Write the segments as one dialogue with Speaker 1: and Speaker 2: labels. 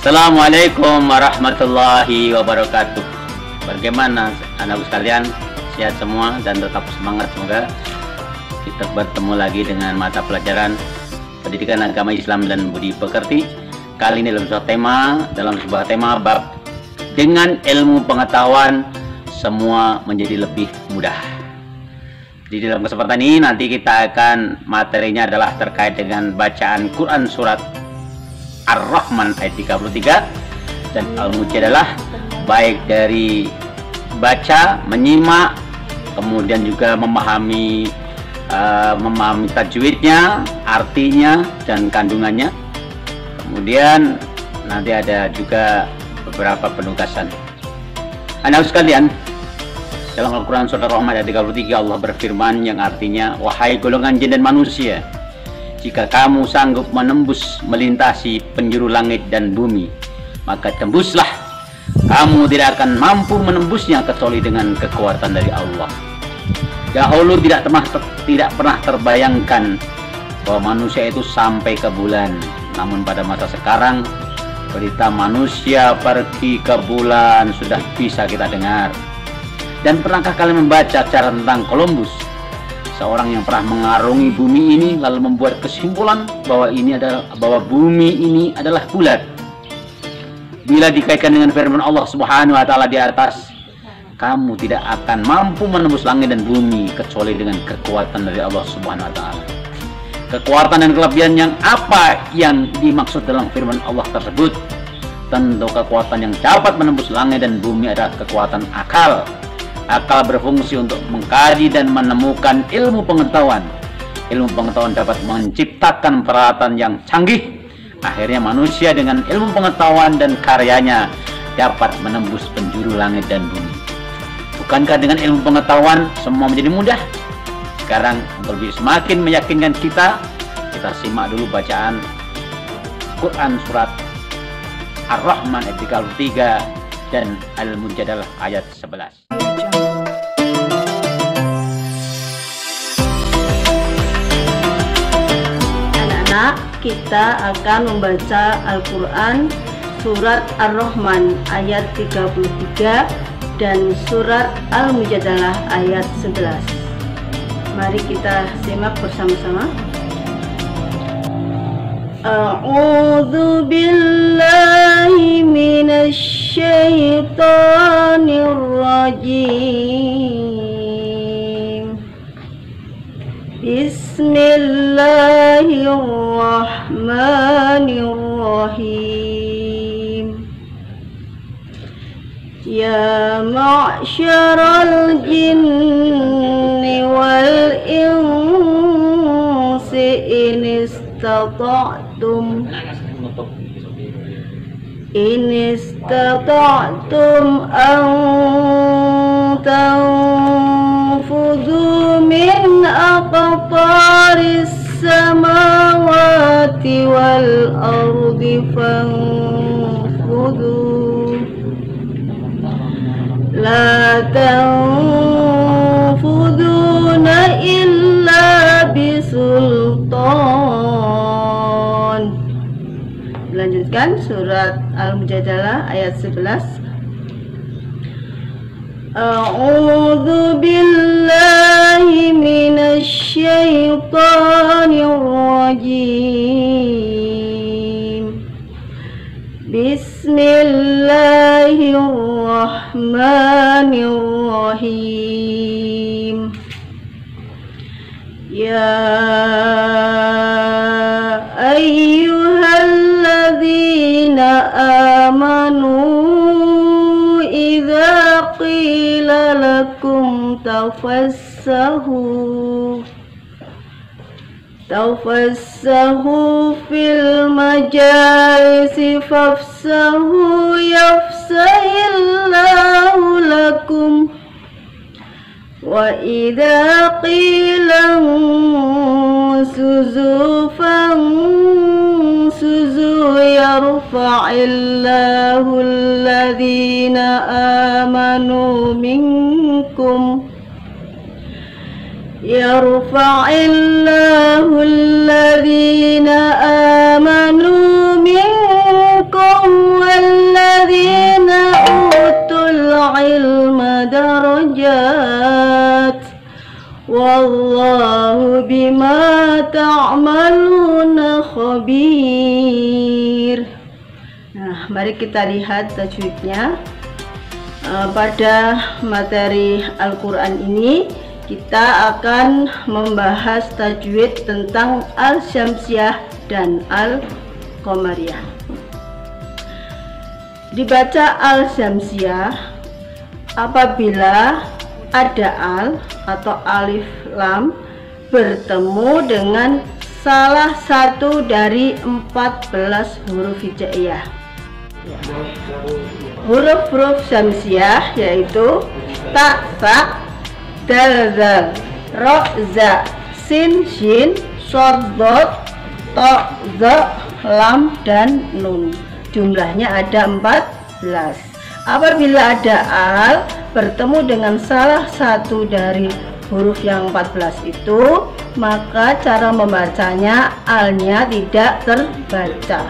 Speaker 1: Assalamualaikum warahmatullahi wabarakatuh. Bagaimana anak sekalian? Sehat semua dan tetap semangat. Semoga kita bertemu lagi dengan mata pelajaran Pendidikan Agama Islam dan Budi Pekerti. Kali ini dalam sebuah tema bab dengan ilmu pengetahuan semua menjadi lebih mudah. Di dalam kesempatan ini nanti kita akan materinya adalah terkait dengan bacaan Quran surat Ar-Rahman ayat 33 dan Al-Mujadalah, baik dari baca, menyimak, kemudian juga memahami tajwidnya, artinya dan kandungannya. Kemudian nanti ada juga beberapa penugasan. Anak sekalian, dalam Al-Quran surat Ar-Rahman ayat 33 Allah berfirman yang artinya, wahai golongan jin dan manusia, jika kamu sanggup melintasi penjuru langit dan bumi, maka tembuslah. Kamu tidak akan mampu menembusnya kecuali dengan kekuatan dari Allah. Dahulu tidak pernah terbayangkan bahwa manusia itu sampai ke bulan. Namun pada masa sekarang, berita manusia pergi ke bulan sudah bisa kita dengar. Dan pernahkah kalian membaca cara tentang Columbus, seorang yang pernah mengarungi bumi ini lalu membuat kesimpulan bahwa bumi ini adalah bulat? Bila dikaitkan dengan firman Allah Subhanahu wa taala di atas, kamu tidak akan mampu menembus langit dan bumi kecuali dengan kekuatan dari Allah Subhanahu wa taala. Kekuatan dan kelebihan yang apa yang dimaksud dalam firman Allah tersebut? Tentu kekuatan yang dapat menembus langit dan bumi adalah kekuatan akal. Akal berfungsi untuk mengkaji dan menemukan ilmu pengetahuan. Ilmu pengetahuan dapat menciptakan peralatan yang canggih. Akhirnya manusia dengan ilmu pengetahuan dan karyanya dapat menembus penjuru langit dan bumi. Bukankah dengan ilmu pengetahuan semua menjadi mudah? Sekarang untuk lebih semakin meyakinkan kita simak dulu bacaan Quran surat Ar-Rahman ayat 33 dan Al-Mujadalah ayat 11.
Speaker 2: Kita akan membaca Al-Quran surat Ar-Rahman ayat 33 dan surat Al-Mujadalah ayat 11. Mari kita simak bersama-sama. A'udzu billahi minasy syaithanir rajim. Bismillahirrahmanirrahim. Ya ma'syaral jinni wal insi in istata'tum an tanfudhu min aqtaris samawati wal ardi fanfudhu la tanfudhuna illa bisultan. Dilanjutkan surat Al-Mujadalah ayat 11. A'udzu billahi minasy syaithanir rajim. Bismillahirrahmanirrahim. Ya ayyuhalladzina amanu idza qila lakum tafassahu fil majalisi fafsahu yafsahillahu lakum wa idza qila ansuzu fansuzu yarfa'illahu alladhina amanu minkum yarfa'illahu alladhina amanu minkum ilma darajat wallahu bima ta'maluna khabir. Nah, mari kita lihat tajwidnya. Pada materi Al-Quran ini kita akan membahas tajwid tentang Al-Syamsiyah dan Al-Qamariyah. Dibaca Al-Syamsiyah apabila ada al atau alif lam bertemu dengan salah satu dari 14 huruf hijaiyah. Huruf-huruf syamsiyah yaitu ta, sa, dal, zal, ro, za, sin, shin, shod, dot, to, zo, lam, dan nun. Jumlahnya ada 14. Apabila ada al bertemu dengan salah satu dari huruf yang 14 itu, maka cara membacanya alnya tidak terbaca.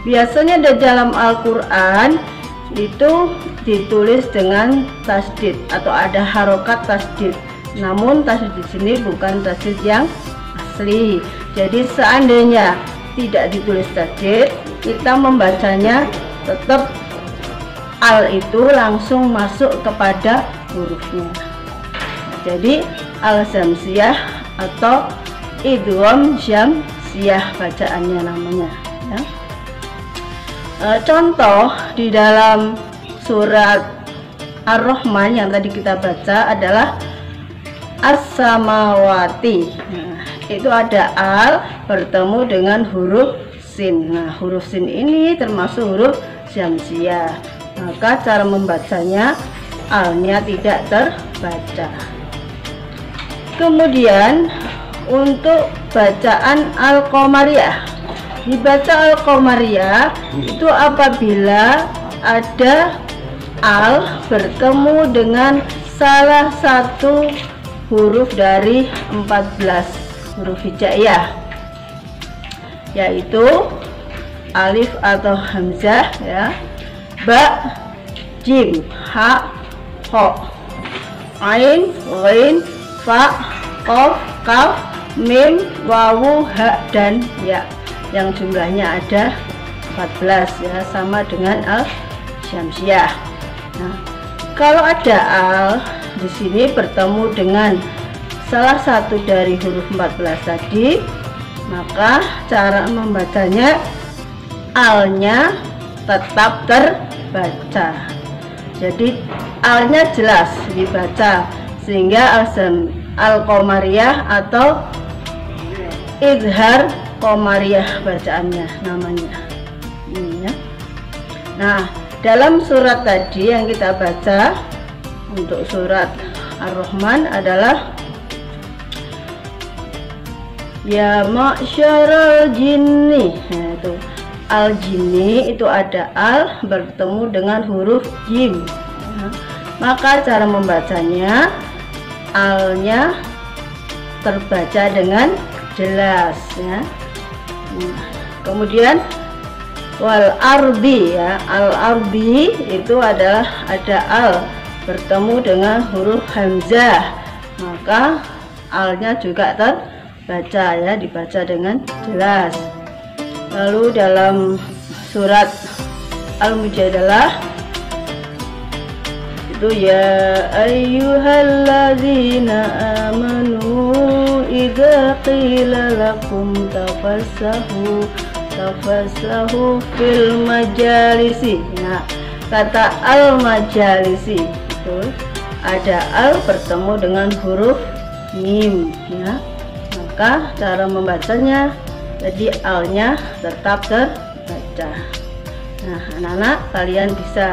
Speaker 2: Biasanya di dalam Al-Quran itu ditulis dengan tasdid atau ada harokat tasdid. Namun tasdid di sini bukan tasdid yang asli. Jadi seandainya tidak ditulis tasdid, kita membacanya tetap al itu langsung masuk kepada hurufnya. Jadi al-syamsiyah atau idgham syamsiyah bacaannya namanya ya. Contoh di dalam surat Ar-Rahman yang tadi kita baca adalah as-samawati. Nah, itu ada al bertemu dengan huruf sin. Nah, huruf sin ini termasuk huruf syamsiyah. Maka cara membacanya alnya tidak terbaca. Kemudian untuk bacaan Al-Qamariyah, dibaca Al-Qamariyah itu apabila ada al bertemu dengan salah satu huruf dari 14 huruf hijaiyah, yaitu alif atau hamzah ya, ba, jim, ha, ho, ain, ghain, fa, qaf, kaf, mim, wawu, ha, dan ya, yang jumlahnya ada 14 ya, sama dengan al-syamsiyah. Nah, kalau ada al di sini bertemu dengan salah satu dari huruf 14 tadi, maka cara membacanya alnya tetap terbaca. Jadi alnya jelas dibaca sehingga Al-Qamariyah atau izhar Qamariyah bacaannya namanya ini ya. Nah, dalam surat tadi yang kita baca untuk surat Ar-Rahman adalah ya ma'syaral jinni. Nah, itu al-jinni itu ada al bertemu dengan huruf jim. Nah, maka cara membacanya alnya terbaca dengan jelas ya. Kemudian wal ardi ya, al ardi itu adalah ada al bertemu dengan huruf hamzah, maka alnya juga terbaca ya, dibaca dengan jelas. Lalu dalam surat Al-Mujadalah itu ya ayyuhalladzina amanu idza qila lakum tafassahu fil majalisi. Nah, kata al majalisi itu ada al bertemu dengan huruf mim ya, maka cara membacanya jadi alnya tetap terbaca. Nah, anak-anak kalian bisa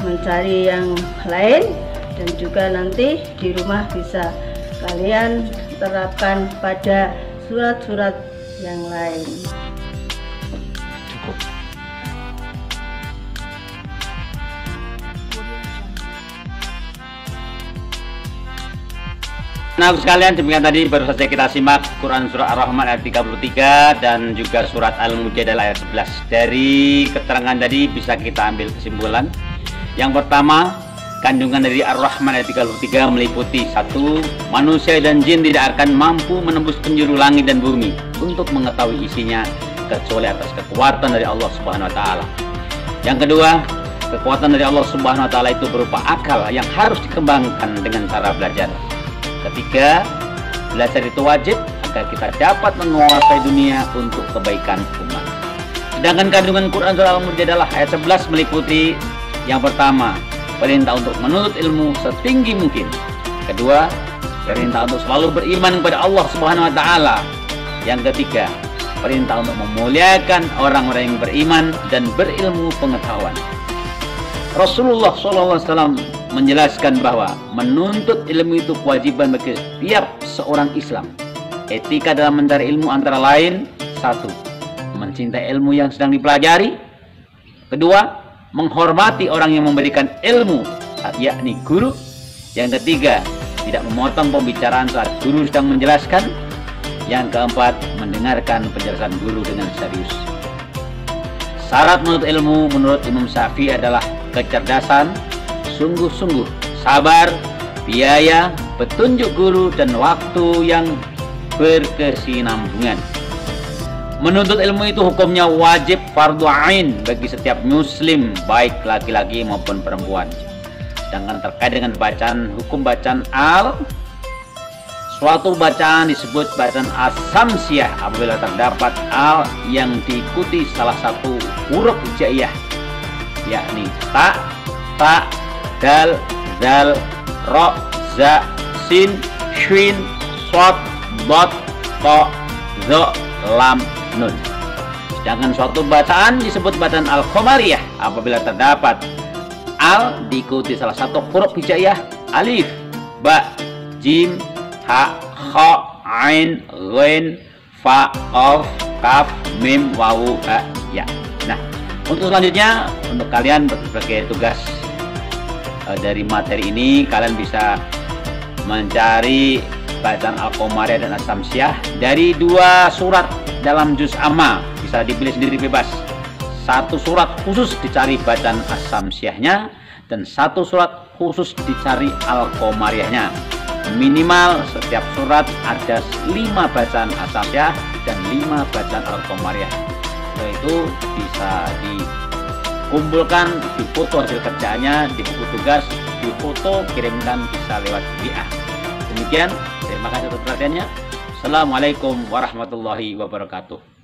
Speaker 2: mencari yang lain dan juga nanti di rumah bisa kalian terapkan pada surat-surat yang lain.
Speaker 1: Nah, sekalian, demikian tadi baru saja kita simak Quran Surah Ar-Rahman ayat 33 dan juga Surat Al-Mujadalah ayat 11. Dari keterangan tadi bisa kita ambil kesimpulan. Yang pertama, Kandungan dari Ar-Rahman ayat 33 meliputi: 1. Manusia dan jin tidak akan mampu menembus penjuru langit dan bumi untuk mengetahui isinya kecuali atas kekuatan dari Allah Subhanahu wa taala. Yang kedua, kekuatan dari Allah Subhanahu wa taala itu berupa akal yang harus dikembangkan dengan cara belajar. Ketiga, belajar itu wajib agar kita dapat menguasai dunia untuk kebaikan umat. Sedangkan kandungan Quran surah Al-Mujadalah ayat 11 meliputi: yang pertama, perintah untuk menuntut ilmu setinggi mungkin. Kedua, perintah untuk selalu beriman kepada Allah Subhanahu wa taala. Yang ketiga, perintah untuk memuliakan orang-orang yang beriman dan berilmu pengetahuan. Rasulullah SAW menjelaskan bahwa menuntut ilmu itu kewajiban bagi setiap seorang Islam. Etika dalam mencari ilmu antara lain: 1. Mencintai ilmu yang sedang dipelajari. Kedua, menghormati orang yang memberikan ilmu, yakni guru. Yang ketiga, tidak memotong pembicaraan saat guru sedang menjelaskan. Yang keempat, mendengarkan penjelasan guru dengan serius. Syarat menuntut ilmu menurut Imam Syafi'i adalah kecerdasan, sungguh-sungguh, sabar, biaya, petunjuk guru, dan waktu yang berkesinambungan. Menuntut ilmu itu hukumnya wajib fardhu ain bagi setiap muslim, baik laki-laki maupun perempuan. Sedangkan terkait dengan bacaan, hukum bacaan suatu bacaan disebut bacaan as-samsiyah apabila terdapat al yang diikuti salah satu huruf hijaiyah, yakni ta, dal, zal, ro, za, sin, shin, shod, dot, to, zo, lam, nun. Sedangkan suatu bacaan disebut bacaan al-qamariyah apabila terdapat al diikuti salah satu huruf hijaiyah, alif, ba, jim, ha, kha, ain, ghain, fa, qaf, kaf, mim, wawu, ha, ya. Nah, untuk selanjutnya, untuk kalian sebagai tugas dari materi ini, kalian bisa mencari bacaan Al-Qamariyah dan As-Samsiyah dari 2 surat dalam juz amma, bisa dipilih sendiri bebas. 1 surat khusus dicari bacaan As-Samsiyahnya dan 1 surat khusus dicari Al-Qamariyahnya. Minimal setiap surat ada 5 bacaan As-Samsiyah dan 5 bacaan Al-Qamariyah. Setelah itu bisa dikumpulkan, difoto hasil kerjaannya di buku tugas, difoto, kirimkan, bisa lewat WA. Demikian, terima kasih atas perhatiannya. Assalamualaikum warahmatullahi wabarakatuh.